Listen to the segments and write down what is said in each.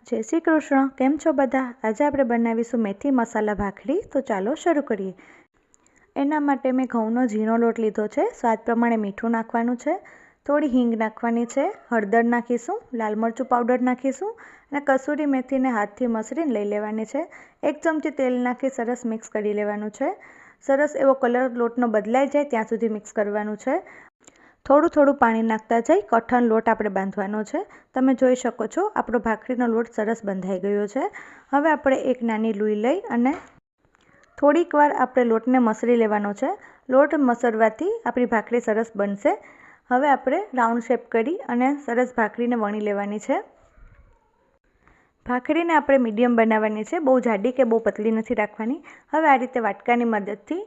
જય શ્રી કૃષ્ણ. કેમ છો બધા? આજે આપણે બનાવીશું મેથી મસાલા ભાખરી. તો ચાલો શરૂ કરીએ. એના માટે મેં ઘઉંનો ઝીણો લોટ લીધો છે. સ્વાદ પ્રમાણે મીઠું નાખવાનું છે, થોડી હિંગ નાખવાની છે, હળદર નાખીશું, લાલ મરચું પાવડર નાખીશું અને કસૂરી મેથીને હાથથી મસળીને લઈ લેવાની છે. 1 ચમચી તેલ નાખી સરસ મિક્સ કરી લેવાનું છે. સરસ એવો કલર લોટનો બદલાઈ જાય ત્યાં સુધી મિક્સ કરવાનું છે. થોડું થોડું પાણી નાખતા જઈ કઠણ લોટ આપણે બાંધવાનો છે. તમે જોઈ શકો છો આપણો ભાખરીનો લોટ સરસ બંધાઈ ગયો છે. હવે આપણે એક નાની લુઈ લઈ અને થોડીક વાર આપણે લોટને મસળી લેવાનો છે. લોટ મસળવાથી આપણી ભાખરી સરસ બનશે. હવે આપણે રાઉન્ડ શેપ કરી અને સરસ ભાખરીને વણી લેવાની છે. ભાખરીને આપણે મીડિયમ બનાવવાની છે, બહુ જાડી કે બહુ પતલી નથી રાખવાની. હવે આ રીતે વાટકાની મદદથી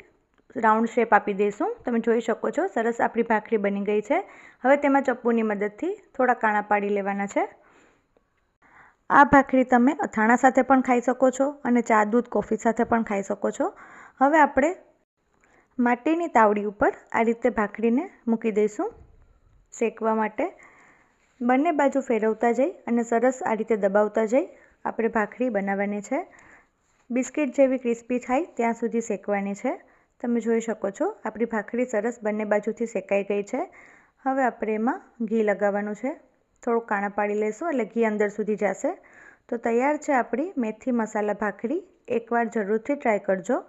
રાઉન્ડ શેપ આપી દઈશું. તમે જોઈ શકો છો સરસ આપણી ભાખરી બની ગઈ છે. હવે તેમાં ચપ્પુની મદદથી થોડા કાણા પાડી લેવાના છે. આ ભાખરી તમે અથાણા સાથે પણ ખાઈ શકો છો અને ચા, દૂધ, કોફી સાથે પણ ખાઈ શકો છો. હવે આપણે માટીની તાવડી ઉપર આ રીતે ભાખરીને મૂકી દઈશું શેકવા માટે. બંને બાજુ ફેરવતા જઈ અને સરસ આ રીતે દબાવતા જઈ આપણે ભાખરી બનાવવાની છે. બિસ્કિટ જેવી ક્રિસ્પી થાય ત્યાં સુધી શેકવાની છે. તમે જોઈ શકો છો આપણી ભાખરી સરસ બંને બાજુથી શેકાઈ ગઈ છે. હવે આપણે એમાં ઘી લગાવવાનું છે. થોડું કાણા પાડી લઈશું એટલે ઘી અંદર સુધી જશે. તો તૈયાર છે આપણી મેથી મસાલા ભાખરી. એકવાર જરૂરથી ટ્રાય કરજો.